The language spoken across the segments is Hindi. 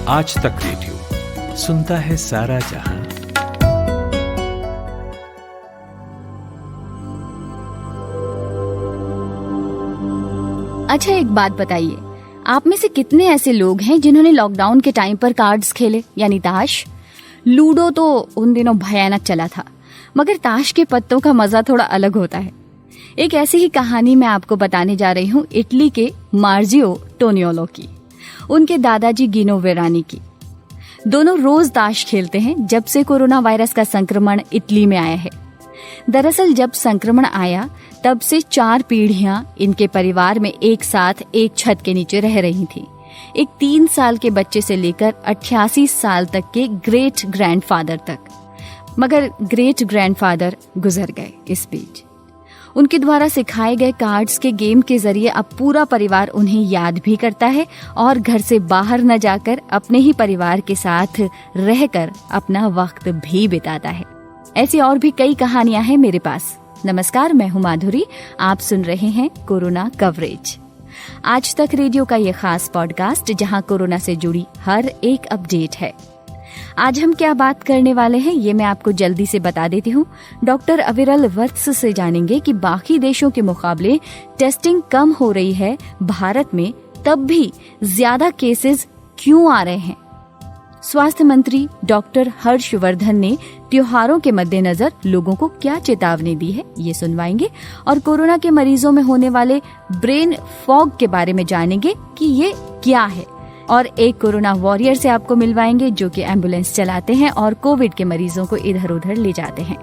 आज तक रेडियो सुनता है सारा जहां। अच्छा, एक बात बताइए, आप में से कितने ऐसे लोग हैं जिन्होंने लॉकडाउन के टाइम पर कार्ड्स खेले, यानी ताश? लूडो तो उन दिनों भयानक चला था, मगर ताश के पत्तों का मजा थोड़ा अलग होता है। एक ऐसी ही कहानी मैं आपको बताने जा रही हूँ इटली के मार्जियो टोनियोलो की, उनके दादाजी गिनो वेरानी की। दोनों रोज ताश खेलते हैं जब से कोरोना वायरस का संक्रमण इटली में आया है। दरअसल जब संक्रमण आया तब से 4 पीढ़ियां इनके परिवार में एक साथ एक छत के नीचे रह रही थी। एक 3 साल के बच्चे से लेकर 88 साल तक के ग्रेट ग्रैंडफादर तक। मगर ग्रेट ग्रैंडफादर गुजर गए। इस बीच उनके द्वारा सिखाए गए कार्ड्स के गेम के जरिए अब पूरा परिवार उन्हें याद भी करता है और घर से बाहर न जाकर अपने ही परिवार के साथ रहकर अपना वक्त भी बिताता है। ऐसी और भी कई कहानियां हैं मेरे पास। नमस्कार, मैं हूं माधुरी, आप सुन रहे हैं कोरोना कवरेज। आज तक रेडियो का ये खास पॉडकास्ट जहां कोरोना से जुड़ी हर एक अपडेट है। आज हम क्या बात करने वाले हैं ये मैं आपको जल्दी से बता देती हूँ। डॉक्टर अविरल वत्स से जानेंगे कि बाकी देशों के मुकाबले टेस्टिंग कम हो रही है भारत में, तब भी ज्यादा केसेस क्यों आ रहे हैं। स्वास्थ्य मंत्री डॉक्टर हर्षवर्धन ने त्योहारों के मद्देनजर लोगों को क्या चेतावनी दी है, ये सुनवाएंगे। और कोरोना के मरीजों में होने वाले ब्रेन फॉग के बारे में जानेंगे कि ये क्या है। और एक कोरोना वॉरियर से आपको मिलवाएंगे जो कि एम्बुलेंस चलाते हैं और कोविड के मरीजों को इधर उधर ले जाते हैं।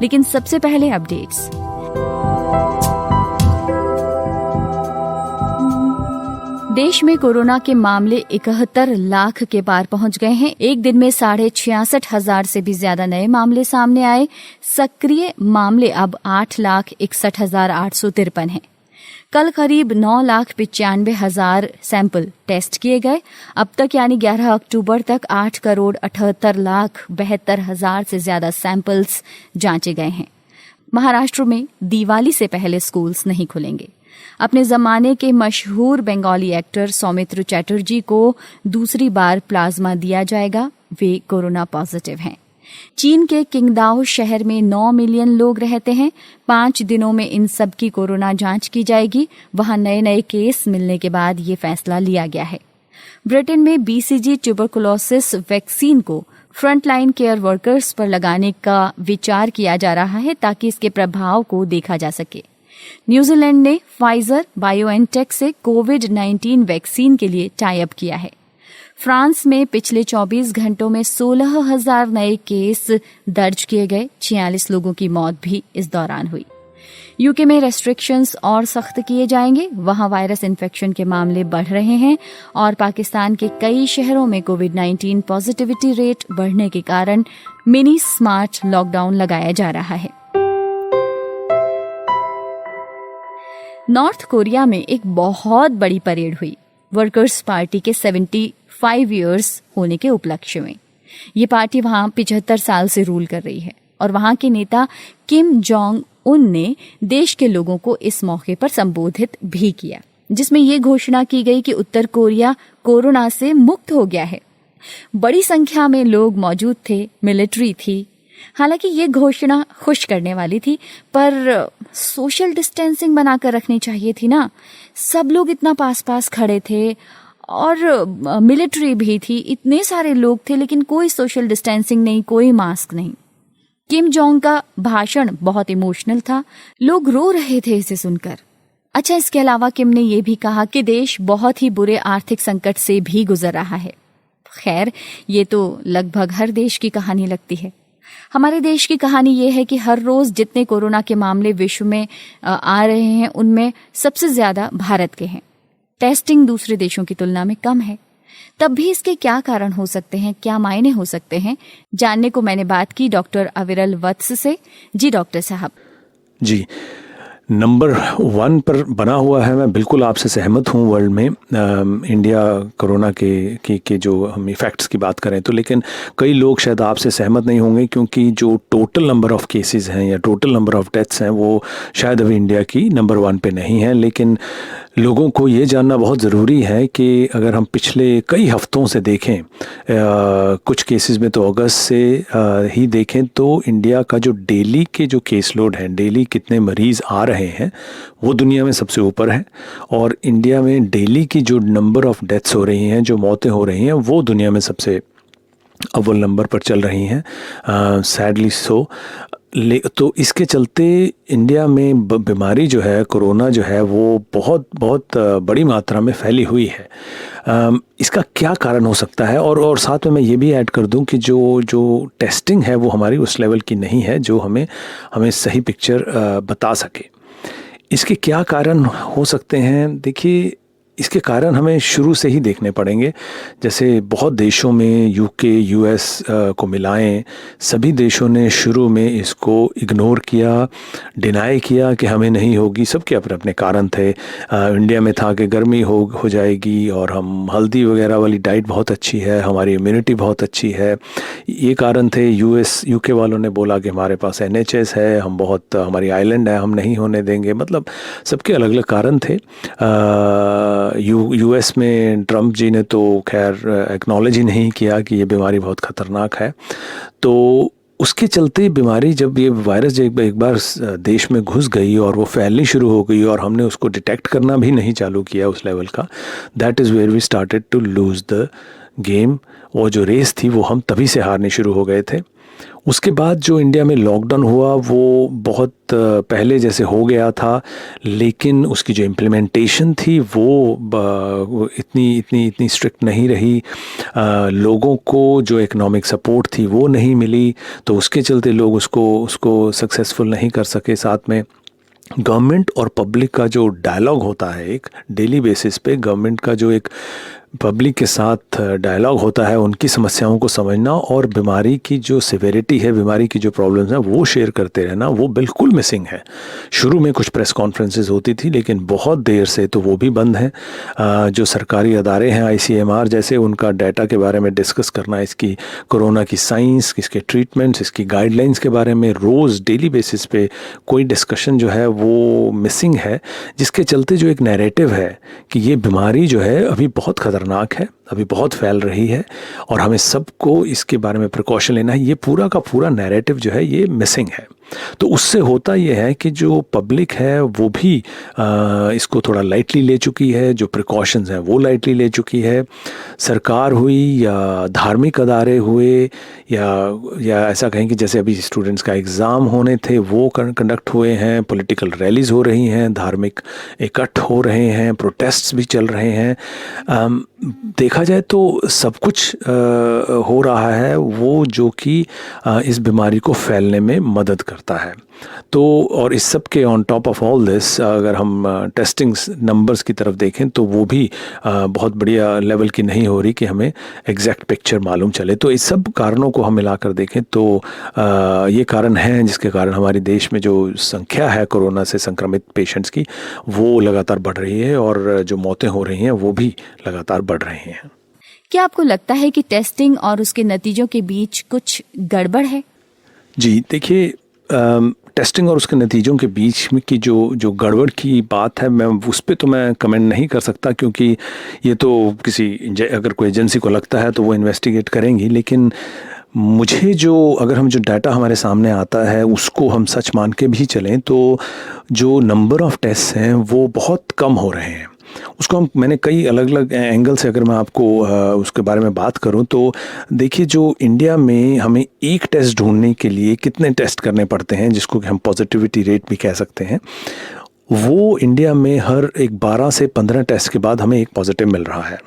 लेकिन सबसे पहले अपडेट्स। देश में कोरोना के मामले 71 लाख के पार पहुंच गए हैं। एक दिन में 66,500 से भी ज्यादा नए मामले सामने आए। सक्रिय मामले अब 8,61,853 हैं। कल करीब 9,95,000 सैंपल टेस्ट किए गए। अब तक यानी 11 अक्टूबर तक 8,78,72,000 से ज्यादा सैंपल्स जांचे गए हैं। महाराष्ट्र में दिवाली से पहले स्कूल्स नहीं खुलेंगे। अपने जमाने के मशहूर बंगाली एक्टर सौमित्र चैटर्जी को दूसरी बार प्लाज्मा दिया जाएगा। वे कोरोना पॉजिटिव हैं। चीन के किंगदाओ शहर में 9 मिलियन लोग रहते हैं। 5 दिनों में इन सब की कोरोना जांच की जाएगी। वहां नए केस मिलने के बाद ये फैसला लिया गया है। ब्रिटेन में BCG ट्यूबरकुलोसिस वैक्सीन को फ्रंटलाइन केयर वर्कर्स पर लगाने का विचार किया जा रहा है ताकि इसके प्रभाव को देखा जा सके। न्यूजीलैंड ने फाइजर बायोएनटेक से कोविड-19 वैक्सीन के लिए टाई अप किया है। फ्रांस में पिछले 24 घंटों में 16,000 नए केस दर्ज किए गए। 46 लोगों की मौत भी इस दौरान हुई। यूके में रेस्ट्रिक्शंस और सख्त किए जाएंगे। वहां वायरस इन्फेक्शन के मामले बढ़ रहे हैं और पाकिस्तान के कई शहरों में कोविड-19 पॉजिटिविटी रेट बढ़ने के कारण मिनी स्मार्ट लॉकडाउन लगाया जा रहा है। नॉर्थ कोरिया में एक बहुत बड़ी परेड हुई वर्कर्स पार्टी के 75 इयर्स होने के उपलक्ष्य में। ये पार्टी वहां 75 साल से रूल कर रही है और वहां के नेता किम जोंग उन ने देश के लोगों को इस मौके पर संबोधित भी किया, जिसमें ये घोषणा की गई कि उत्तर कोरिया कोरोना से मुक्त हो गया है। बड़ी संख्या में लोग मौजूद थे, मिलिट्री थी। हालांकि ये घोषणा खुश करने वाली थी, पर सोशल डिस्टेंसिंग बनाकर रखनी चाहिए थी ना। सब लोग इतना पास पास खड़े थे और मिलिट्री भी थी, इतने सारे लोग थे, लेकिन कोई सोशल डिस्टेंसिंग नहीं, कोई मास्क नहीं। किम जोंग का भाषण बहुत इमोशनल था, लोग रो रहे थे इसे सुनकर। अच्छा, इसके अलावा किम ने यह भी कहा कि देश बहुत ही बुरे आर्थिक संकट से भी गुजर रहा है। खैर, ये तो लगभग हर देश की कहानी लगती है। हमारे देश की कहानी ये है कि हर रोज जितने कोरोना के मामले विश्व में आ रहे हैं उनमें सबसे ज्यादा भारत के हैं। टेस्टिंग दूसरे देशों की तुलना में कम है। तब भी इसके क्या कारण हो सकते हैं, क्या मायने हो सकते हैं, जानने को मैंने बात की डॉक्टर अविरल वत्स से। जी डॉक्टर साहब। जी, नंबर 1 पर बना हुआ है। मैं बिल्कुल आपसे सहमत हूँ। वर्ल्ड में इंडिया कोरोना के जो हम इफ़ेक्ट्स की बात करें तो, लेकिन कई लोग शायद आपसे सहमत नहीं होंगे क्योंकि जो टोटल नंबर ऑफ़ केसेस हैं या टोटल नंबर ऑफ़ डेथ्स हैं वो शायद अभी इंडिया की नंबर 1 पे नहीं है। लेकिन लोगों को ये जानना बहुत ज़रूरी है कि अगर हम पिछले कई हफ्तों से देखें, कुछ केसेस में तो अगस्त से ही देखें, तो इंडिया का जो डेली के जो केस लोड है, डेली कितने मरीज़ आ रहे हैं, वो दुनिया में सबसे ऊपर है। और इंडिया में डेली की जो नंबर ऑफ़ डेथ्स हो रही हैं, जो मौतें हो रही हैं, वो दुनिया में सबसे अव्वल नंबर पर चल रही हैं, सैडली सो। तो इसके चलते इंडिया में बीमारी जो है, कोरोना जो है, वो बहुत बहुत बड़ी मात्रा में फैली हुई है। इसका क्या कारण हो सकता है? और साथ में मैं ये भी ऐड कर दूं कि जो टेस्टिंग है वो हमारी उस लेवल की नहीं है जो हमें सही पिक्चर बता सके। इसके क्या कारण हो सकते हैं? देखिए, इसके कारण हमें शुरू से ही देखने पड़ेंगे। जैसे बहुत देशों में, यूके, यूएस को मिलाएं, सभी देशों ने शुरू में इसको इग्नोर किया, डिनाई किया कि हमें नहीं होगी। सबके अपने अपने कारण थे। इंडिया में था कि गर्मी हो जाएगी और हम हल्दी वगैरह वाली डाइट बहुत अच्छी है, हमारी इम्यूनिटी बहुत अच्छी है, ये कारण थे। यूके वालों ने बोला कि हमारे पास NHS है, हमारी आइलैंड है, हम नहीं होने देंगे। मतलब सबके अलग अलग कारण थे। यूएस में ट्रम्प जी ने तो खैर एक्नॉलेज ही नहीं किया कि ये बीमारी बहुत ख़तरनाक है। तो उसके चलते बीमारी, जब ये वायरस एक बार देश में घुस गई और वो फैलनी शुरू हो गई और हमने उसको डिटेक्ट करना भी नहीं चालू किया उस लेवल का, that is where we started to lose the game. वो जो रेस थी वो हम तभी से हारने शुरू हो गए थे। उसके बाद जो इंडिया में लॉकडाउन हुआ वो बहुत पहले जैसे हो गया था, लेकिन उसकी जो इम्प्लीमेंटेशन थी वो इतनी स्ट्रिक्ट नहीं रही। लोगों को जो इकोनॉमिक सपोर्ट थी वो नहीं मिली, तो उसके चलते लोग उसको सक्सेसफुल नहीं कर सके। साथ में गवर्नमेंट और पब्लिक का जो डायलॉग होता है, एक डेली बेसिस पे गवर्नमेंट का जो एक पब्लिक के साथ डायलॉग होता है, उनकी समस्याओं को समझना और बीमारी की जो सिवेरिटी है, बीमारी की जो प्रॉब्लम्स हैं, वो शेयर करते रहना, वो बिल्कुल मिसिंग है। शुरू में कुछ प्रेस कॉन्फ्रेंसेस होती थी, लेकिन बहुत देर से तो वो भी बंद हैं। जो सरकारी अदारे हैं, ICMR जैसे, उनका डाटा के बारे में डिस्कस करना, इसकी कोरोना की साइंस, इसके ट्रीटमेंट्स, इसकी गाइडलाइंस के बारे में रोज़ डेली बेसिस पे कोई डिस्कशन जो है वो मिसिंग है। जिसके चलते जो एक नैरेटिव है कि ये बीमारी जो है अभी बहुत खतरनाक है, अभी बहुत फैल रही है और हमें सबको इसके बारे में प्रिकॉशन लेना है, ये पूरा का पूरा नैरेटिव जो है ये मिसिंग है। तो उससे होता ये है कि जो पब्लिक है वो भी इसको थोड़ा लाइटली ले चुकी है, जो प्रिकॉशंस हैं वो लाइटली ले चुकी है। सरकार हुई या धार्मिक अदारे हुए या ऐसा कहें कि जैसे अभी स्टूडेंट्स का एग्ज़ाम होने थे वो कंडक्ट हुए हैं, पॉलिटिकल रैलीज़ हो रही हैं, धार्मिक इकट्ठ हो रहे हैं, प्रोटेस्ट्स भी चल रहे हैं। देखा जाए तो सब कुछ हो रहा है वो जो कि इस बीमारी को फैलने में मदद करता है। तो और इस सब के on top of all this, अगर हम टेस्टिंग नंबर्स की तरफ देखें तो वो भी बहुत बढ़िया लेवल की नहीं हो रही कि हमें एग्जैक्ट पिक्चर मालूम चले। तो इस सब कारणों को हम मिलाकर देखें तो ये कारण हैं जिसके कारण हमारे देश में जो संख्या है कोरोना से संक्रमित पेशेंट्स की, वो लगातार बढ़ रही है और जो मौतें हो रही हैं वो भी लगातार बढ़ रही हैं। क्या आपको लगता है कि टेस्टिंग और उसके नतीजों के बीच कुछ गड़बड़ है? जी देखिए, टेस्टिंग और उसके नतीजों के बीच में की जो गड़बड़ की बात है, मैं उस पर तो मैं कमेंट नहीं कर सकता, क्योंकि ये तो अगर कोई एजेंसी को लगता है तो वो इन्वेस्टिगेट करेंगी। लेकिन मुझे अगर हम जो डाटा हमारे सामने आता है उसको हम सच मान के भी चलें तो जो नंबर ऑफ़ टेस्ट हैं वो बहुत कम हो रहे हैं। उसको मैंने कई अलग अलग एंगल से अगर मैं आपको उसके बारे में बात करूं तो देखिए, जो इंडिया में हमें एक टेस्ट ढूंढने के लिए कितने टेस्ट करने पड़ते हैं, जिसको कि हम पॉजिटिविटी रेट भी कह सकते हैं, वो इंडिया में हर एक 12 से 15 टेस्ट के बाद हमें एक पॉजिटिव मिल रहा है।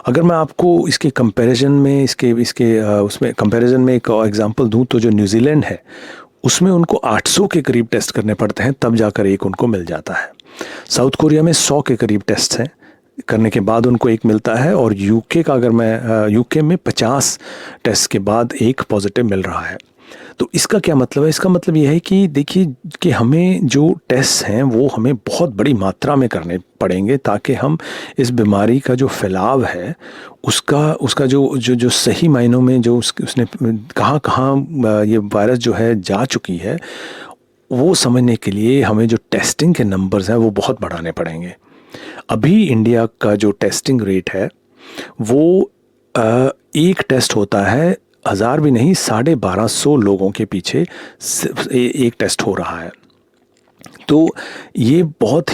अगर मैं आपको इसके कंपैरिजन में उसमें कंपैरिजन में एक एग्जांपल दूं तो जो न्यूजीलैंड है उसमें उनको 800 के करीब टेस्ट करने पड़ते हैं, तब जाकर एक उनको मिल जाता है। साउथ कोरिया में 100 के करीब टेस्ट हैं, करने के बाद उनको एक मिलता है। और यूके में 50 टेस्ट के बाद एक पॉजिटिव मिल रहा है। तो इसका क्या मतलब है? इसका मतलब यह है कि देखिए कि हमें जो टेस्ट हैं वो हमें बहुत बड़ी मात्रा में करने पड़ेंगे ताकि हम इस बीमारी का जो फैलाव है उसका जो सही मायनों में जो उसने कहाँ ये वायरस जो है जा चुकी है, वो समझने के लिए हमें जो टेस्टिंग के नंबर्स हैं वो बहुत बढ़ाने पड़ेंगे। अभी इंडिया का जो टेस्टिंग रेट है वो एक टेस्ट होता है, 1000 भी नहीं, 1250 लोगों के पीछे एक टेस्ट हो रहा है। तो ये बहुत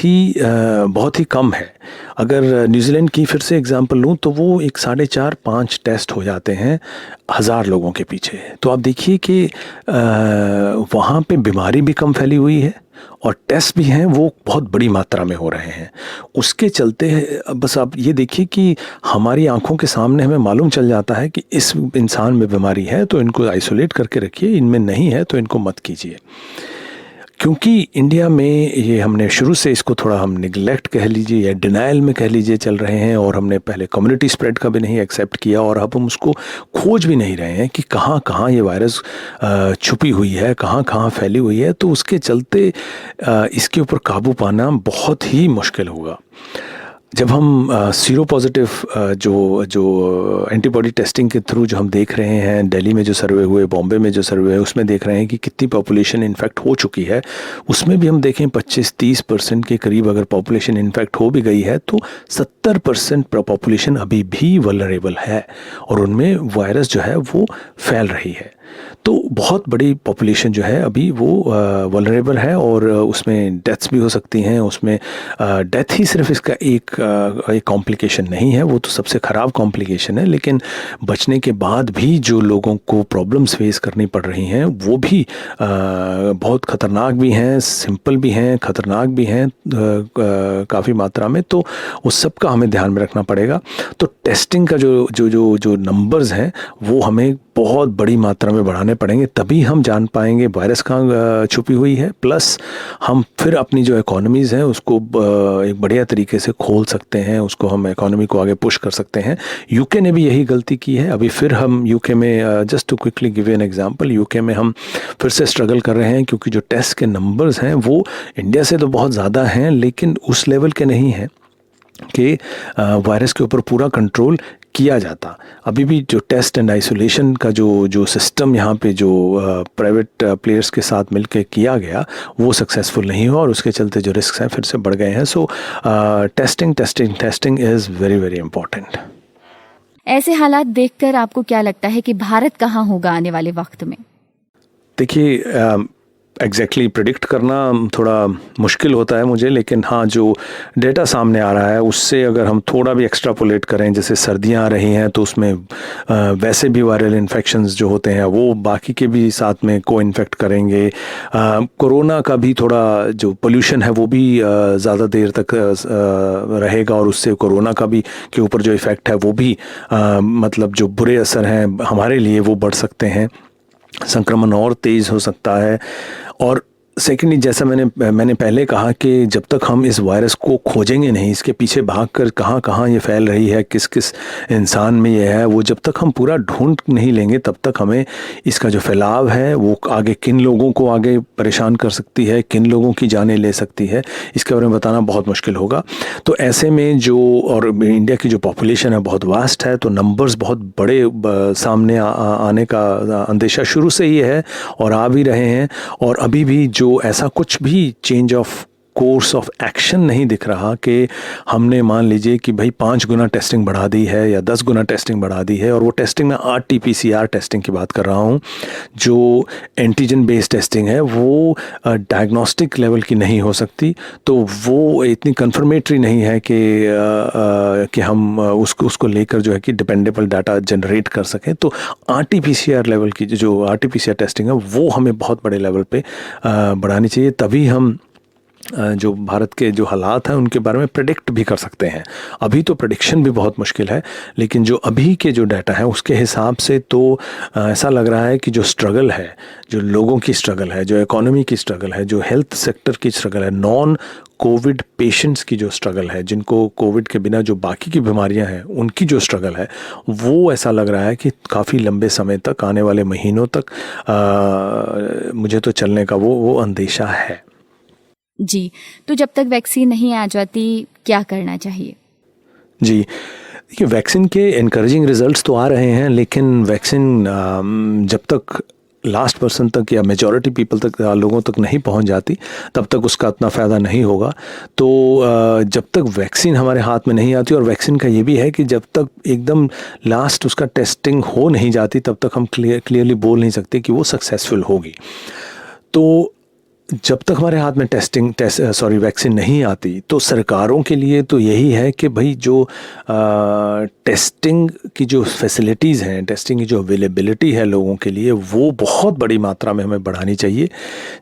ही कम है। अगर न्यूजीलैंड की फिर से एग्जांपल लूँ तो वो एक 4.5-5 टेस्ट हो जाते हैं 1000 लोगों के पीछे। तो आप देखिए कि वहाँ पे बीमारी भी कम फैली हुई है और टेस्ट भी हैं वो बहुत बड़ी मात्रा में हो रहे हैं। उसके चलते बस आप ये देखिए कि हमारी आंखों के सामने हमें मालूम चल जाता है कि इस इंसान में बीमारी है तो इनको आइसोलेट करके रखिए, इनमें नहीं है तो इनको मत कीजिए। क्योंकि इंडिया में ये हमने शुरू से इसको थोड़ा हम निगलेक्ट कह लीजिए या डिनाइल में कह लीजिए चल रहे हैं, और हमने पहले कम्युनिटी स्प्रेड का भी नहीं एक्सेप्ट किया और अब हम उसको खोज भी नहीं रहे हैं कि कहाँ कहाँ ये वायरस छुपी हुई है, कहाँ कहाँ फैली हुई है। तो उसके चलते इसके ऊपर काबू पाना बहुत ही मुश्किल होगा। जब हम सीरो पॉजिटिव जो एंटीबॉडी टेस्टिंग के थ्रू जो हम देख रहे हैं, दिल्ली में जो सर्वे हुए, बॉम्बे में जो सर्वे हुए, उसमें देख रहे हैं कि कितनी पॉपुलेशन इन्फेक्ट हो चुकी है, उसमें भी हम देखें 25-30% के करीब अगर पॉपुलेशन इन्फेक्ट हो भी गई है तो 70% पॉपुलेशन अभी भी वल्नरेबल है और उनमें वायरस जो है वो फैल रही है। तो बहुत बड़ी पॉपुलेशन जो है अभी वो वल्नरेबल है और उसमें डेथ्स भी हो सकती हैं। उसमें डेथ ही सिर्फ इसका एक कॉम्प्लिकेशन नहीं है, वो तो सबसे ख़राब कॉम्प्लिकेशन है, लेकिन बचने के बाद भी जो लोगों को प्रॉब्लम्स फेस करनी पड़ रही हैं वो भी बहुत ख़तरनाक भी हैं, सिंपल भी हैं, ख़तरनाक भी हैं काफ़ी मात्रा में। तो उस सब का हमें ध्यान में रखना पड़ेगा। तो टेस्टिंग का जो नंबर्स हैं वो हमें बहुत बड़ी मात्रा में बढ़ाने पड़ेंगे, तभी हम जान पाएंगे वायरस कहाँ छुपी हुई है। प्लस हम फिर अपनी जो इकोनॉमीज़ हैं उसको एक बढ़िया तरीके से खोल सकते हैं, उसको हम इकोनॉमी को आगे पुश कर सकते हैं। यूके ने भी यही गलती की है। अभी फिर हम यूके में, just to quickly give an example, UK में हम फिर से स्ट्रगल कर रहे हैं क्योंकि जो टेस्ट के नंबर्स हैं वो इंडिया से तो बहुत ज़्यादा हैं लेकिन उस लेवल के नहीं हैं कि वायरस के ऊपर पूरा कंट्रोल किया जाता। अभी भी जो टेस्ट एंड आइसोलेशन का जो सिस्टम यहाँ पे जो प्राइवेट प्लेयर्स के साथ मिलकर किया गया वो सक्सेसफुल नहीं हुआ और उसके चलते जो रिस्क हैं फिर से बढ़ गए हैं। सो testing is very very important. ऐसे हालात देखकर आपको क्या लगता है कि भारत कहाँ होगा आने वाले वक्त में? देखिए, एग्जैक्टली प्रेडिक्ट करना थोड़ा मुश्किल होता है मुझे, लेकिन हाँ जो डेटा सामने आ रहा है उससे अगर हम थोड़ा भी एक्स्ट्रापोलेट करें, जैसे सर्दियाँ आ रही हैं तो उसमें वैसे भी वायरल इन्फेक्शंस जो होते हैं वो बाकी के भी साथ में को इन्फेक्ट करेंगे। कोरोना का भी थोड़ा जो पोल्यूशन है वो भी ज़्यादा देर तक रहेगा और उससे कोरोना का भी के ऊपर जो इफ़ेक्ट है वो भी मतलब जो बुरे असर हैं हमारे लिए वो बढ़ सकते हैं, संक्रमण और तेज़ हो सकता है। और सेकेंडली, जैसा मैंने पहले कहा कि जब तक हम इस वायरस को खोजेंगे नहीं, इसके पीछे भागकर कहाँ कहाँ ये फैल रही है, किस किस इंसान में ये है, वो जब तक हम पूरा ढूंढ नहीं लेंगे तब तक हमें इसका जो फैलाव है वो आगे किन लोगों को आगे परेशान कर सकती है, किन लोगों की जानें ले सकती है, इसके बारे में बताना बहुत मुश्किल होगा। तो ऐसे में और इंडिया की जो पॉपुलेशन है बहुत वास्ट है, तो नंबर्स बहुत बड़े सामने आने का अंदेशा शुरू से ही है और आ भी रहे हैं। और अभी भी जो ऐसा कुछ भी change of course of action नहीं दिख रहा कि हमने मान लीजिए कि भाई 5 गुना टेस्टिंग बढ़ा दी है या 10 गुना टेस्टिंग बढ़ा दी है। और वो टेस्टिंग में RT-PCR टेस्टिंग की बात कर रहा हूँ, जो एंटीजन बेस्ड टेस्टिंग है वो डायग्नोस्टिक लेवल की नहीं हो सकती, तो वो इतनी कन्फर्मेटरी नहीं है कि हम उसको लेकर जो है कि डिपेंडेबल डाटा जनरेट कर सकें। तो RT-PCR लेवल की जो RT-PCR टेस्टिंग है वो हमें बहुत बड़े लेवल पे बढ़ानी चाहिए, तभी हम जो भारत के जो हालात हैं उनके बारे में प्रेडिक्ट भी कर सकते हैं। अभी तो प्रेडिक्शन भी बहुत मुश्किल है, लेकिन जो अभी के जो डाटा है उसके हिसाब से तो ऐसा लग रहा है कि जो स्ट्रगल है, जो लोगों की स्ट्रगल है, जो इकोनॉमी की स्ट्रगल है, जो हेल्थ सेक्टर की स्ट्रगल है, नॉन कोविड पेशेंट्स की जो स्ट्रगल है, जिनको कोविड के बिना जो बाकी की बीमारियां हैं उनकी जो स्ट्रगल है, वो ऐसा लग रहा है कि काफ़ी लंबे समय तक, आने वाले महीनों तक मुझे तो चलने का वो अंदेशा है। जी, तो जब तक वैक्सीन नहीं आ जाती क्या करना चाहिए? जी, देखिए वैक्सीन के इनकरेजिंग रिजल्ट्स तो आ रहे हैं, लेकिन वैक्सीन जब तक लास्ट पर्सन तक या मेजॉरिटी पीपल तक, लोगों तक नहीं पहुंच जाती, तब तक उसका इतना फ़ायदा नहीं होगा। तो जब तक वैक्सीन हमारे हाथ में नहीं आती, और वैक्सीन का ये भी है कि जब तक एकदम लास्ट उसका टेस्टिंग हो नहीं जाती, तब तक हम क्लियरली बोल नहीं सकते कि वो सक्सेसफुल होगी। तो जब तक हमारे हाथ में वैक्सीन नहीं आती, तो सरकारों के लिए तो यही है कि भाई जो टेस्टिंग की जो फैसिलिटीज़ हैं, टेस्टिंग की जो अवेलेबिलिटी है लोगों के लिए, वो बहुत बड़ी मात्रा में हमें बढ़ानी चाहिए।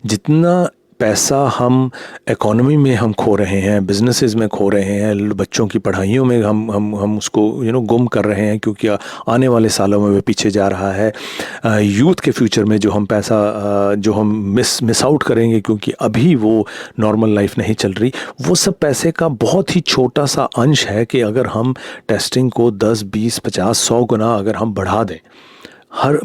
जितना पैसा हम इकोनॉमी में हम खो रहे हैं, बिजनेसेस में खो रहे हैं, बच्चों की पढ़ाइयों में हम उसको गुम कर रहे हैं, क्योंकि आने वाले सालों में वो पीछे जा रहा है। यूथ के फ्यूचर में जो हम पैसा जो हम मिस आउट करेंगे, क्योंकि अभी वो नॉर्मल लाइफ नहीं चल रही, वो सब पैसे का बहुत ही छोटा सा अंश है कि अगर हम टेस्टिंग को 10, 20, 50, 100 गुना अगर हम बढ़ा दें,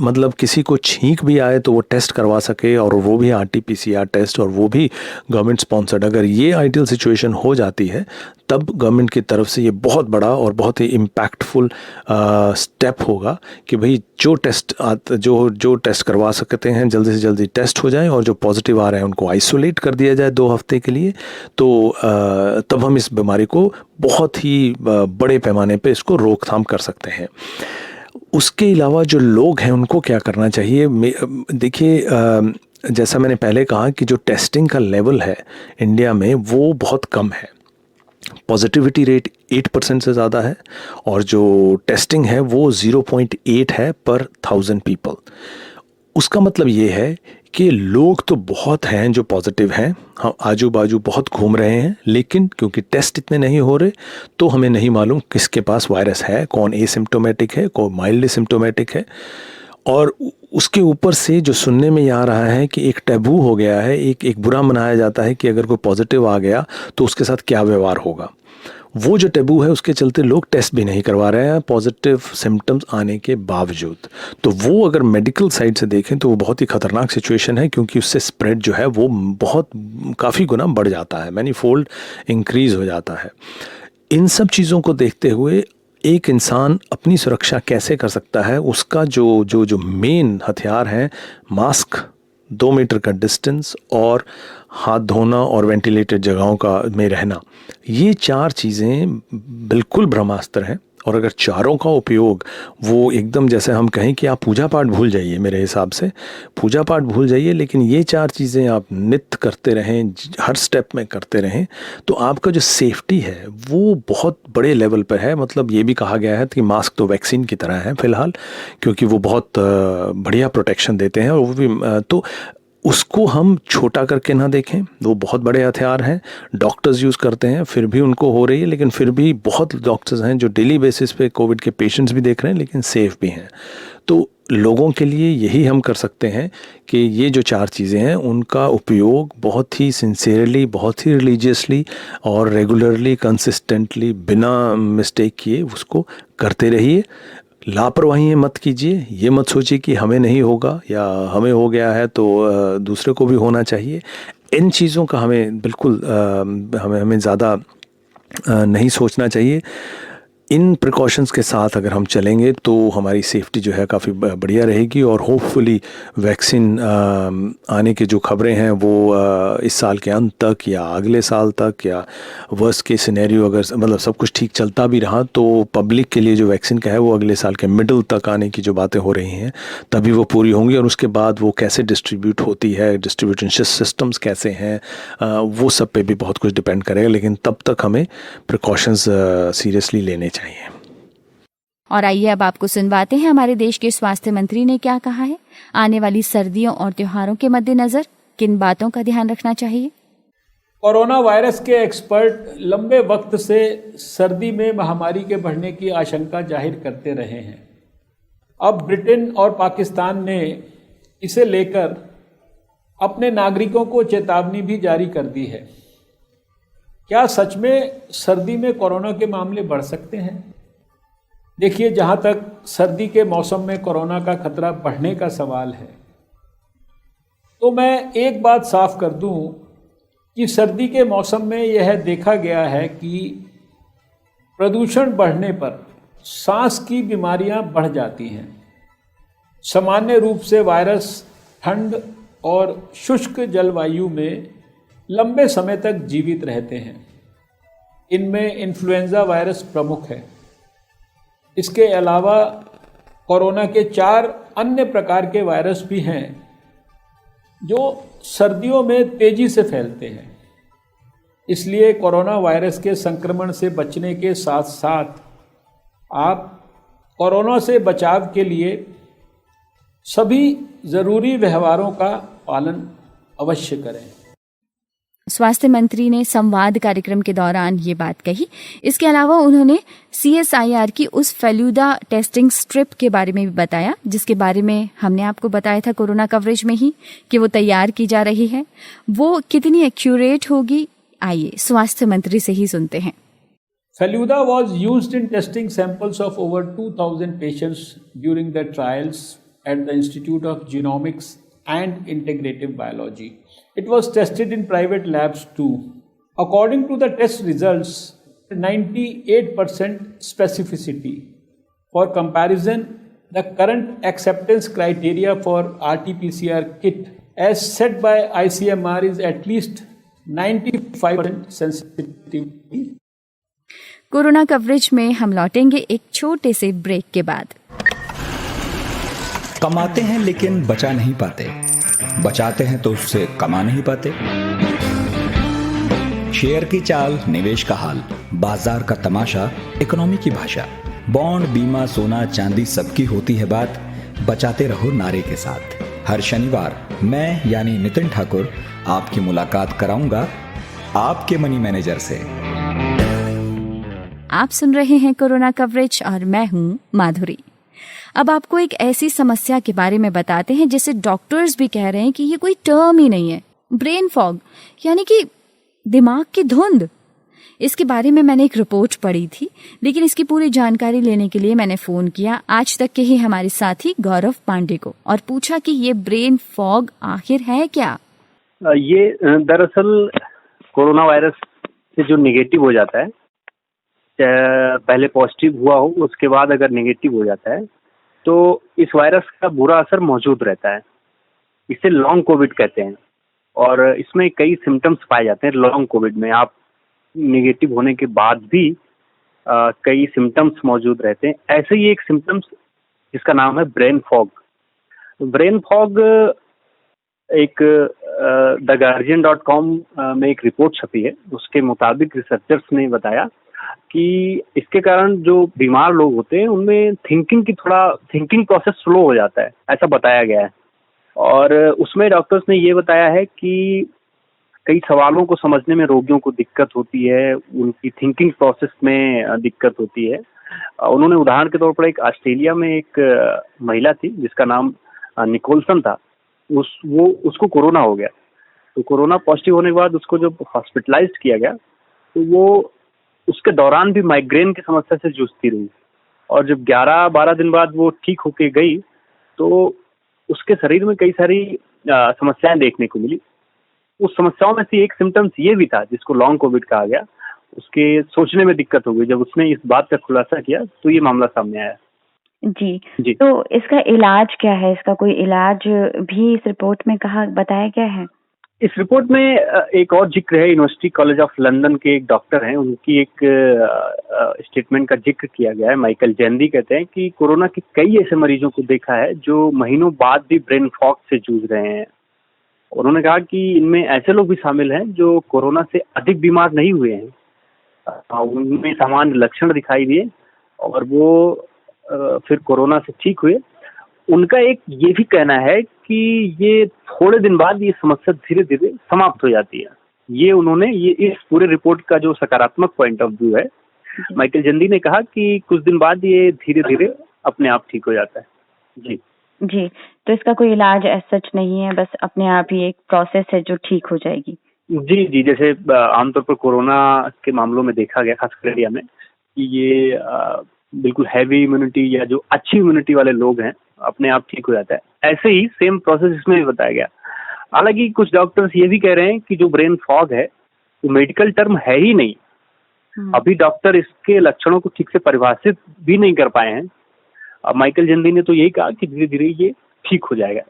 मतलब किसी को छींक भी आए तो वो टेस्ट करवा सके, और वो भी RT-PCR टेस्ट, और वो भी गवर्नमेंट स्पॉन्सर्ड। अगर ये आइडियल सिचुएशन हो जाती है, तब गवर्नमेंट की तरफ से ये बहुत बड़ा और बहुत ही इम्पैक्टफुल स्टेप होगा कि भाई जो टेस्ट करवा सकते हैं जल्दी से जल्दी टेस्ट हो जाए, और जो पॉजिटिव आ रहे हैं उनको आइसोलेट कर दिया जाए 2 हफ्ते के लिए। तो तब हम इस बीमारी को बहुत ही बड़े पैमाने पे इसको रोकथाम कर सकते हैं। उसके अलावा जो लोग हैं उनको क्या करना चाहिए? देखिए, जैसा मैंने पहले कहा कि जो टेस्टिंग का लेवल है इंडिया में वो बहुत कम है। पॉजिटिविटी रेट 8% से ज़्यादा है, और जो टेस्टिंग है वो 0.8 है पर 1000 पीपल। उसका मतलब ये है कि लोग तो बहुत हैं जो पॉजिटिव हैं, हम आजू बाजू बहुत घूम रहे हैं, लेकिन क्योंकि टेस्ट इतने नहीं हो रहे, तो हमें नहीं मालूम किसके पास वायरस है, कौन एसिम्प्टोमेटिक है, कौन माइल्ड सिम्प्टोमेटिक है। और उसके ऊपर से जो सुनने में आ रहा है कि एक टैबू हो गया है, एक बुरा मनाया जाता है कि अगर कोई पॉजिटिव आ गया तो उसके साथ क्या व्यवहार होगा। वो जो टैबू है उसके चलते लोग टेस्ट भी नहीं करवा रहे हैं पॉजिटिव सिम्टम्स आने के बावजूद। तो वो अगर मेडिकल साइड से देखें तो वो बहुत ही ख़तरनाक सिचुएशन है, क्योंकि उससे स्प्रेड जो है वो काफ़ी गुना बढ़ जाता है, मैनी फोल्ड इंक्रीज़ हो जाता है। इन सब चीज़ों को देखते हुए एक इंसान अपनी सुरक्षा कैसे कर सकता है, उसका जो मेन हथियार है, मास्क, 2 मीटर का डिस्टेंस, और हाथ धोना, और वेंटिलेटेड जगहों का में रहना। ये 4 चीज़ें बिल्कुल ब्रह्मास्त्र हैं। और अगर चारों का उपयोग वो एकदम, जैसे हम कहें कि आप पूजा पाठ भूल जाइए, मेरे हिसाब से पूजा पाठ भूल जाइए, लेकिन ये 4 चीज़ें आप नित्य करते रहें, हर स्टेप में करते रहें, तो आपका जो सेफ्टी है वो बहुत बड़े लेवल पर है। मतलब ये भी कहा गया है कि मास्क तो वैक्सीन की तरह है फ़िलहाल, क्योंकि वो बहुत बढ़िया प्रोटेक्शन देते हैं, और वो भी तो उसको हम छोटा करके ना देखें, वो बहुत बड़े हथियार हैं। डॉक्टर्स यूज़ करते हैं, फिर भी उनको हो रही है, लेकिन फिर भी बहुत डॉक्टर्स हैं जो डेली बेसिस पे कोविड के पेशेंट्स भी देख रहे हैं, लेकिन सेफ भी हैं। तो लोगों के लिए यही हम कर सकते हैं कि ये जो 4 चीज़ें हैं उनका उपयोग बहुत ही सिंसियरली, बहुत ही रिलीजियसली और रेगुलरली, कंसिस्टेंटली, बिना मिस्टेक किए उसको करते रहिए। लापरवाही मत कीजिए, ये मत सोचिए कि हमें नहीं होगा या हमें हो गया है तो दूसरे को भी होना चाहिए। इन चीज़ों का हमें बिल्कुल हमें ज़्यादा नहीं सोचना चाहिए। इन प्रिकॉशंस के साथ अगर हम चलेंगे तो हमारी सेफ्टी जो है काफ़ी बढ़िया रहेगी, और होपफुली वैक्सीन आने की जो खबरें हैं वो इस साल के अंत तक या अगले साल तक, या वर्स्ट के सिनेरियो अगर मतलब सब कुछ ठीक चलता भी रहा तो पब्लिक के लिए जो वैक्सीन का है वो अगले साल के मिडल तक आने की जो बातें हो रही हैं तभी वो पूरी होंगी। और उसके बाद वो कैसे डिस्ट्रीब्यूट होती है, डिस्ट्रीब्यूशन सिस्टम्स कैसे हैं, वो सब पे भी बहुत कुछ डिपेंड करेगा, लेकिन तब तक हमें प्रिकॉशंस सीरियसली लेने चाहिए। और आइए अब आपको सुनवाते हैं हमारे देश के स्वास्थ्य मंत्री ने क्या कहा है। आने वाली सर्दियों और त्योहारों के मद्देनजर किन बातों का ध्यान रखना चाहिए। कोरोना वायरस के एक्सपर्ट लंबे वक्त से सर्दी में महामारी के बढ़ने की आशंका जाहिर करते रहे हैं। अब ब्रिटेन और पाकिस्तान ने इसे लेकर अपने नागरिकों को चेतावनी भी जारी कर दी है। क्या सच में सर्दी में कोरोना के मामले बढ़ सकते हैं? देखिए, जहाँ तक सर्दी के मौसम में कोरोना का खतरा बढ़ने का सवाल है, तो मैं एक बात साफ कर दूं कि सर्दी के मौसम में यह देखा गया है कि प्रदूषण बढ़ने पर सांस की बीमारियां बढ़ जाती हैं। सामान्य रूप से वायरस ठंड और शुष्क जलवायु में लंबे समय तक जीवित रहते हैं। इनमें इन्फ्लुएंजा वायरस प्रमुख है। इसके अलावा कोरोना के 4 अन्य प्रकार के वायरस भी हैं जो सर्दियों में तेजी से फैलते हैं। इसलिए कोरोना वायरस के संक्रमण से बचने के साथ साथ आप कोरोना से बचाव के लिए सभी ज़रूरी व्यवहारों का पालन अवश्य करें। स्वास्थ्य मंत्री ने संवाद कार्यक्रम के दौरान ये बात कही। इसके अलावा उन्होंने CSIR की उस फेलूदा टेस्टिंग स्ट्रिप के बारे में भी बताया, जिसके बारे में हमने आपको बताया था कोरोना कवरेज में ही कि वो तैयार की जा रही है। वो कितनी एक्यूरेट होगी, आइए स्वास्थ्य मंत्री से ही सुनते हैं। Feluda was used in testing samples of over 2,000 patients during the trials at the Institute of Genomics and Integrative Biology. It was tested in private labs too. According to the test results, 98% specificity. For comparison, the current acceptance criteria for RT-PCR kit as set by ICMR is at least 95% sensitivity. Corona coverage में हम लौटेंगे एक छोटे से ब्रेक के बाद। कमाते हैं लेकिन बचा नहीं पाते, बचाते हैं तो उससे कमा नहीं पाते। शेयर की चाल, निवेश का हाल, बाजार का तमाशा, इकोनॉमी की भाषा, बॉन्ड, बीमा, सोना, चांदी सबकी होती है बात। बचाते रहो नारे के साथ। हर शनिवार मैं यानी नितिन ठाकुर आपकी मुलाकात कराऊंगा आपके मनी मैनेजर से। आप सुन रहे हैं कोरोना कवरेज और मैं हूं माधुरी। अब आपको एक ऐसी समस्या के बारे में बताते हैं जिसे डॉक्टर्स भी कह रहे हैं कि ये कोई टर्म ही नहीं है, ब्रेन फॉग, यानी कि दिमाग की धुंध। इसके बारे में मैंने एक रिपोर्ट पढ़ी थी, लेकिन इसकी पूरी जानकारी लेने के लिए मैंने फोन किया आज तक के ही हमारे साथी गौरव पांडे को और पूछा कि ये ब्रेन फॉग आखिर है क्या। ये दरअसल कोरोना वायरस से जो निगेटिव हो जाता है, पहले पॉजिटिव हुआ हो उसके बाद अगर नेगेटिव हो जाता है तो इस वायरस का बुरा असर मौजूद रहता है। इसे लॉन्ग कोविड कहते हैं और इसमें कई सिम्टम्स पाए जाते हैं। लॉन्ग कोविड में आप नेगेटिव होने के बाद भी कई सिम्टम्स मौजूद रहते हैं। ऐसे ही एक सिम्टम्स जिसका नाम है ब्रेन फॉग। ब्रेन फॉग एक theguardian.com में एक रिपोर्ट छपी है, उसके मुताबिक रिसर्चर्स ने बताया कि इसके कारण जो बीमार लोग होते हैं उनमें थिंकिंग प्रोसेस स्लो हो जाता है, ऐसा बताया गया है। और उसमें डॉक्टर्स ने ये बताया है कि कई सवालों को समझने में रोगियों को दिक्कत होती है, उनकी थिंकिंग प्रोसेस में दिक्कत होती है। उन्होंने उदाहरण के तौर पर एक ऑस्ट्रेलिया में एक महिला थी जिसका नाम निकोलसन था। उसको कोरोना हो गया, तो कोरोना पॉजिटिव होने के बाद उसको जब हॉस्पिटलाइज्ड किया गया तो वो उसके दौरान भी माइग्रेन की समस्या से जूझती रही और जब 11-12 दिन बाद वो ठीक होके गई तो उसके शरीर में कई सारी समस्याएं देखने को मिली। उस समस्याओं में से एक सिम्टम्स ये भी था जिसको लॉन्ग कोविड कहा गया। उसके सोचने में दिक्कत हो गई। जब उसने इस बात का खुलासा किया तो ये मामला सामने आया। जी। तो इसका इलाज क्या है? इसका कोई इलाज भी इस रिपोर्ट में बताया गया है? इस रिपोर्ट में एक और जिक्र है, यूनिवर्सिटी कॉलेज ऑफ लंदन के एक डॉक्टर हैं, उनकी एक स्टेटमेंट का जिक्र किया गया है। माइकल जेंदी कहते हैं कि कोरोना के कई ऐसे मरीजों को देखा है जो महीनों बाद भी ब्रेन फॉग से जूझ रहे हैं। उन्होंने कहा कि इनमें ऐसे लोग भी शामिल हैं जो कोरोना से अधिक बीमार नहीं हुए हैं, उनमें सामान्य लक्षण दिखाई दिए और वो फिर कोरोना से ठीक हुए। उनका एक ये भी कहना है कि ये थोड़े दिन बाद ये समस्या धीरे धीरे समाप्त हो जाती है। ये इस पूरे रिपोर्ट का जो सकारात्मक पॉइंट ऑफ व्यू है, माइकल जेंदी ने कहा कि कुछ दिन बाद ये धीरे धीरे अपने आप ठीक हो जाता है। जी, तो इसका कोई इलाज सच नहीं है, बस अपने आप ही एक प्रोसेस है जो ठीक हो जाएगी। जी, जैसे आमतौर पर कोरोना के मामलों में देखा गया, खासकर इंडिया में, कि ये बिल्कुल हैवी इम्यूनिटी या जो अच्छी इम्यूनिटी वाले लोग हैं अपने आप ठीक हो जाता है। ऐसे ही सेम प्रोसेस इसमें भी बताया गया। हालांकि कुछ डॉक्टर्स ये भी कह रहे हैं कि जो ब्रेन फॉग है वो मेडिकल टर्म है ही नहीं। अभी डॉक्टर इसके लक्षणों को ठीक से परिभाषित भी नहीं कर पाए हैं। अब माइकल जेंदी ने तो यही कहा कि धीरे धीरे ये ठीक हो जाएगा।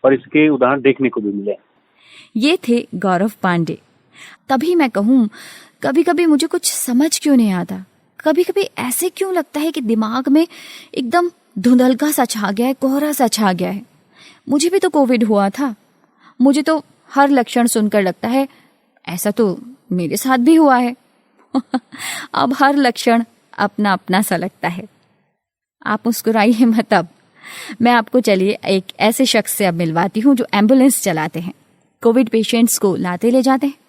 और इसके उदाहरण देखने को भी मिले। ये थे गौरव पांडे। तभी मैं कहूँ, कभी कभी मुझे कुछ समझ क्यों नहीं आता, कभी कभी ऐसे क्यों लगता है कि दिमाग में एकदम धुंधलका सा छा गया है, कोहरा सा छा गया है। मुझे भी तो कोविड हुआ था, मुझे तो हर लक्षण सुनकर लगता है ऐसा तो मेरे साथ भी हुआ है। अब हर लक्षण अपना अपना सा लगता है। आप मुस्कुराइए मत। अब मैं आपको चलिए एक ऐसे शख्स से अब मिलवाती हूँ जो एम्बुलेंस चलाते हैं, कोविड पेशेंट्स को लाते ले जाते हैं।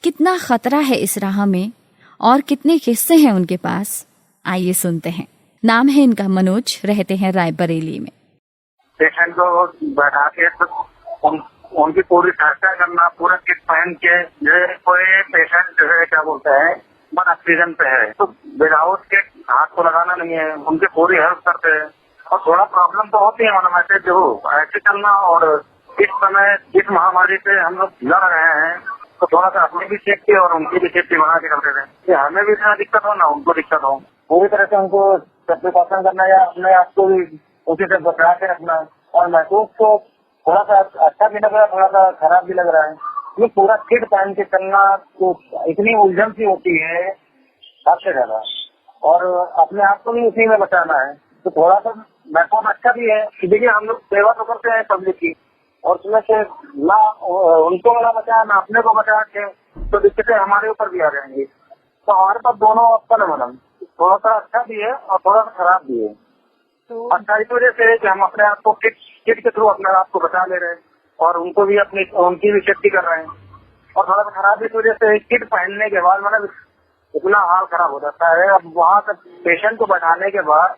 कितना खतरा है इस राह में और कितने किस्से हैं उनके पास, आइए सुनते हैं। नाम है इनका मनोज, रहते हैं रायबरेली में। पेशेंट को बैठा के उनकी पूरी सहायता करना, पूरा किट पहन के, जैसे कोई पेशेंट जो है क्या बोलते हैं बस ऑक्सीजन पे है तो विदाउट किट हाथ को लगाना नहीं है, उनकी पूरी हेल्प करते हैं। और थोड़ा प्रॉब्लम तो होती है मतलब ऐसे जो ऐसे चलना, और इस समय इस महामारी से हम लोग लड़ रहे हैं तो थोड़ा सा अपनी भी सेफ्टी और उनकी भी सेफ्टी बना के करते थे कि हमें भी इतना दिक्कत हो ना उनको दिक्कत हो। पूरी तरह से उनको प्रिकॉशन करना या अपने आप को भी उसी से बचा के रखना। और महसूस तो थोड़ा सा अच्छा भी लग रहा है, थोड़ा सा खराब भी लग रहा है। ये पूरा किट पहन के चलना तो इतनी उलझन सी होती है सबसे ज्यादा, और अपने आप को भी उसी में बचाना है तो थोड़ा सा महसूस अच्छा भी है कि देखिए हम लोग सेवा तो करते हैं पब्लिक की, और उसमें से ना उनको ना बचा ना अपने को बचा के तो दिक्कतें हमारे ऊपर भी आ जाएंगी। तो हमारे पास दोनों ऑप्शन है मैडम, थोड़ा सा अच्छा भी है और थोड़ा सा खराब भी है। तो अच्छा इस वजह से कि हम अपने आप को किट के थ्रू अपने आप को बचा ले रहे हैं और उनको भी उनकी भी सेफ्टी कर रहे हैं। और थोड़ा सा खराब इस वजह से किट पहनने के बाद मतलब इतना हाल खराब हो जाता है। अब वहाँ तक पेशेंट को बैठाने के बाद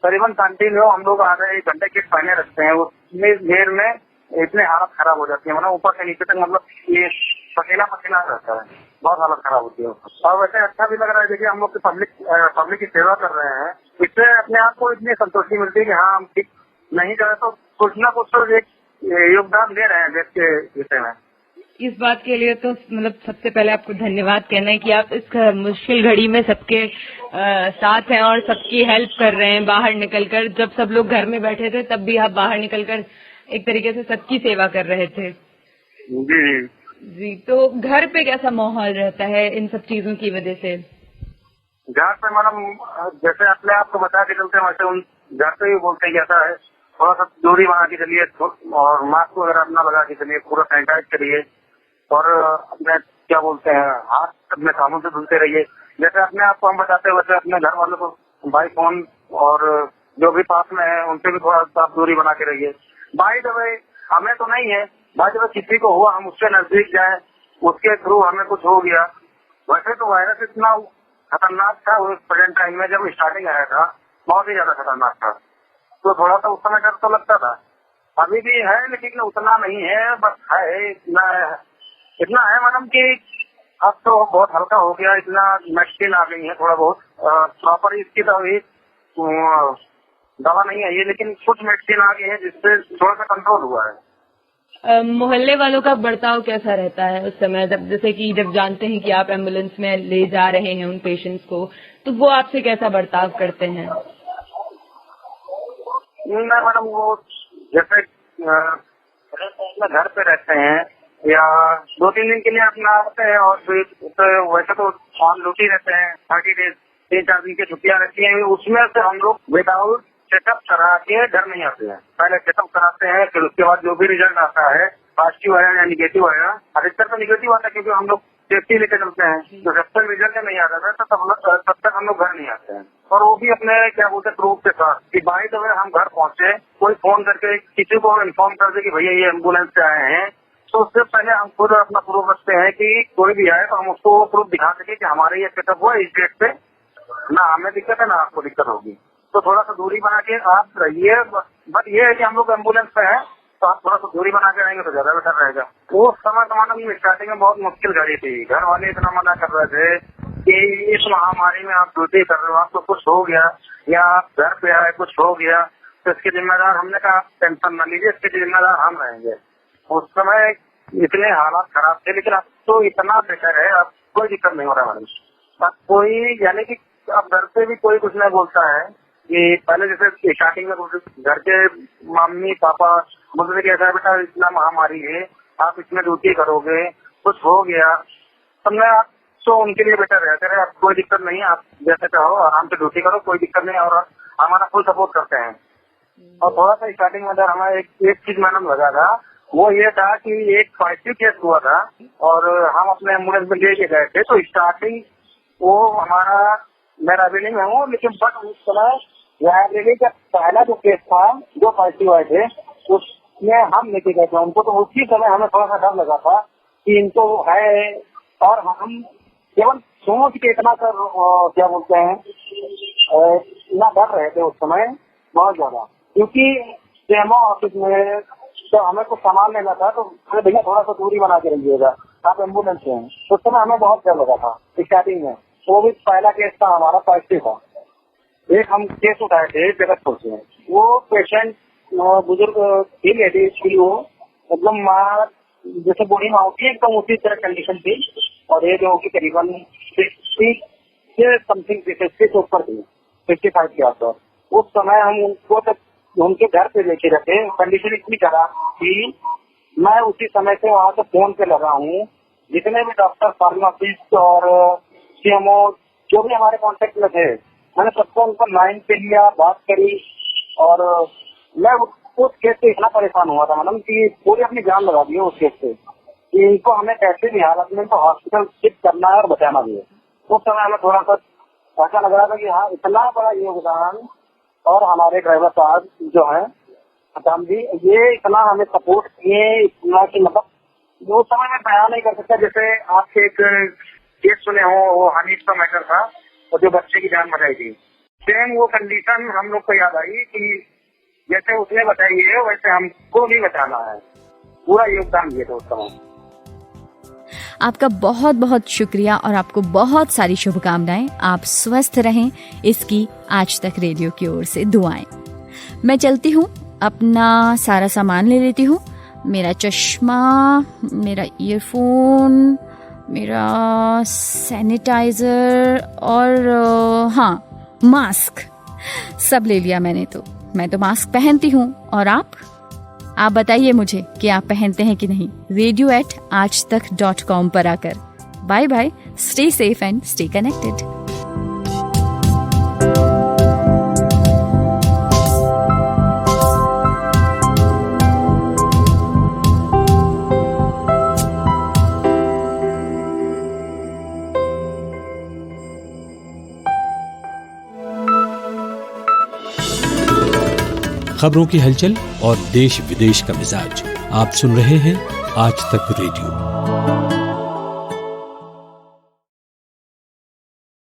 करीबन कंटिन्यू हम लोग आधे 1 घंटे किट पहने रखते हैं, उसमें देर में इतनी हालत खराब हो जाती है, मतलब ऊपर से नीचे तक मतलब ये पसीना रहता है, बहुत हालत खराब होती है। और वैसे अच्छा भी लग रहा है, देखिए हम लोग पब्लिक की सेवा कर रहे हैं, इससे अपने आप को इतनी संतुष्टि मिलती है कि हाँ हम ठीक नहीं करे तो कुछ ना कुछ तो एक योगदान दे रहे हैं देश के विषय में। इस बात के लिए तो मतलब सबसे पहले आपको धन्यवाद कहना है कि आप इस मुश्किल घड़ी में सबके साथ हैं और सबकी हेल्प कर रहे हैं। बाहर निकलकर, जब सब लोग घर में बैठे थे तब भी आप बाहर निकलकर एक तरीके से सबकी सेवा कर रहे थे। जी जी, तो घर पे कैसा माहौल रहता है इन सब चीजों की वजह से? घर पे मैडम जैसे अपने आप को बता के चलते हैं वैसे उन घर पे भी बोलते हैं कैसा है, थोड़ा सा दूरी बना के चलिए और मास्क वगैरह अपना लगा के चलिए, पूरा सैनिटाइज करिए और अपने क्या बोलते हैं हाथ अपने साबुन से धुलते रहिए। जैसे अपने आप को हम बताते हैं वैसे अपने घर वालों को भाई फोन और जो भी पास में है उनसे भी थोड़ा सा दूरी बना के रहिए। बाय द वे हमें तो नहीं है, बाय द वे किसी को हुआ हम उससे नजदीक जाए, उसके थ्रू हमें कुछ हो गया। वैसे तो वायरस इतना खतरनाक था उस प्रेजेंट टाइम में, जब स्टार्टिंग आया था बहुत ही ज्यादा खतरनाक था, तो थोड़ा सा उस समय डर तो लगता था। अभी भी है लेकिन उतना नहीं है, बस है इतना है मैडम कि अब तो बहुत हल्का हो गया, इतना मेडिसिन आ गई है, थोड़ा बहुत प्रॉपर इसकी दवा नहीं आई है लेकिन कुछ मेडिसिन आ गई है जिससे थोड़ा सा कंट्रोल हुआ है। मोहल्ले वालों का बर्ताव कैसा रहता है उस समय, जैसे कि जब जानते हैं कि आप एम्बुलेंस में ले जा रहे हैं उन पेशेंट्स को, तो वो आपसे कैसा बर्ताव करते हैं? नहीं मैडम, वो जैसे घर पे रहते हैं या 2-3 दिन के लिए अपना आते हैं और फिर तो वैसे तो ऑन ड्यूटी रहते हैं, 30 डेज 3-4 दिन की छुट्टियां रहती हैं, उसमें से हम लोग विदाउट चेकअप करा के घर नहीं आते हैं। पहले चेकअप कराते हैं, फिर उसके बाद जो भी रिजल्ट आता है पॉजिटिव आया या निगेटिव आया, अधिकतर तो निगेटिव आता है क्योंकि हम लोग सेफ्टी लेकर चलते हैं, तो जब तक रिजल्ट नहीं आता था तब तक हम लोग घर नहीं आते हैं। और वो भी अपने क्या बोलते हैं प्रूफ के साथ कि बाय द वे हम घर पहुंचे, कोई फोन करके किसी को इन्फॉर्म कर दे कि भैया ये एम्बुलेंस से आए हैं, तो उससे पहले हम खुद अपना प्रूफ रखते हैं कि कोई भी आए तो हम उसको वो प्रूफ दिखा सके कि हमारे ये चेकअप हुआ इस डेट पे, ना हमें दिक्कत है ना आपको दिक्कत होगी। तो थोड़ा सा दूरी बना के आप रहिए, बट ये है कि हम लोग एम्बुलेंस पे हैं तो आप थोड़ा सा दूरी बना के रहेंगे तो ज्यादा बेटर रहेगा। वो समय जमाना में स्टार्टिंग में बहुत मुश्किल घड़ी थी, घर वाले इतना मना कर रहे थे कि इस महामारी में आप ड्यूटी कर रहे हो, आपको कुछ हो गया या आप घर पे आए कुछ हो गया तो इसके जिम्मेदार, हमने कहा टेंशन न लीजिए, इसके जिम्मेदार हम रहेंगे। उस समय इतने हालात खराब थे लेकिन अब तो इतना बेटर है, अब कोई दिक्कत नहीं हो रहा मैडम। अब कोई यानी कि अब घर पे भी कोई कुछ नहीं बोलता है कि पहले जैसे स्टार्टिंग में घर के मम्मी पापा बोलते थे कि ऐसा बेटा इतना महामारी है, आप इसमें ड्यूटी करोगे, कुछ हो गया तो मैं तो उनके लिए बेटर रहते रहे, आप कोई दिक्कत नहीं है, आप जैसे चाहो आराम से ड्यूटी करो, कोई दिक्कत नहीं, और हमारा फुल सपोर्ट करते हैं। और थोड़ा सा स्टार्टिंग में हमें एक चीज मैडम लगा था, वो ये था कि एक पॉजिटिव केस हुआ था और हम अपने एम्बुलेंस में लेके गए थे, तो स्टार्टिंग वो हमारा, मैं रायबरेली में हूँ लेकिन बट उस समय रायबरेली का पहला जो केस था, जो पॉजिटिव आए थे, उसमें हम लेके गए थे उनको, तो उसी समय हमें थोड़ा सा डर लगा था कि इनको है, और हम केवल सोच के इतना कर क्या बोलते हैं इतना डर रहे थे उस समय बहुत ज्यादा, क्योंकि सीएमओ ऑफिस में तो हमें कुछ सामान लेना था, तो भैया थोड़ा सा दूरी बना के रहिएगा, आप एम्बुलेंस से हैं, तो उस समय हमें बहुत डर लगा था स्टार्टिंग में। वो भी पहला केस था हमारा पॉजिटिव था। एक हम केस उठाए थे जगतपुर से, वो पेशेंट बुजुर्ग थी, लेडीज थी, वो एकदम माँ जैसे बूढ़ी माँ होती है एकदम उसी तरह कंडीशन थी, और एज होगी करीबन 60 से समथिंग 60 से ऊपर थी, 55 के आसपास। उस समय हम उनको तक उनके घर पे लेके रखे, कंडीशन इतनी खराब कि मैं उसी समय से वहाँ से फोन पे लगा हूँ, जितने भी डॉक्टर, फार्मासिस्ट और सीएमओ जो भी हमारे कांटेक्ट में थे, मैंने सबको उनको लाइन पे लिया, बात करी, और मैं उस केस से इतना परेशान हुआ था मैडम कि पूरी अपनी जान लगा दी उस केस से, कि इनको हमें कैसे भी हालत में तो हॉस्पिटल शिफ्ट करना है और बचाना भी है। उस समय हमें थोड़ा सा ऐसा लग रहा था कि हाँ इतना बड़ा योगदान, और हमारे ड्राइवर साहब जो है अताम जी, ये इतना हमें सपोर्ट किए, इतना कि मतलब वो समय में बयान नहीं कर सकता। जैसे आपके एक केस सुने हो, वो हनीफ का मैटर था और जो बच्चे की जान बचाई थी, सेम वो कंडीशन हम लोग को याद आई कि जैसे उसने बताई है वैसे हमको भी बचाना है, पूरा योगदान दिए थे उस समय। आपका बहुत बहुत शुक्रिया और आपको बहुत सारी शुभकामनाएं। आप स्वस्थ रहें, इसकी आज तक रेडियो की ओर से दुआएं। मैं चलती हूँ, अपना सारा सामान ले लेती हूँ, मेरा चश्मा, मेरा ईयरफोन, मेरा सैनिटाइजर और हाँ मास्क, सब ले लिया मैंने। तो मैं तो मास्क पहनती हूँ, और आप बताइए मुझे कि आप पहनते हैं कि नहीं। radio@aajtak.com पर आकर। Bye bye, stay safe and stay connected. खबरों की हलचल और देश विदेश का मिजाज आप सुन रहे हैं आज तक रेडियो।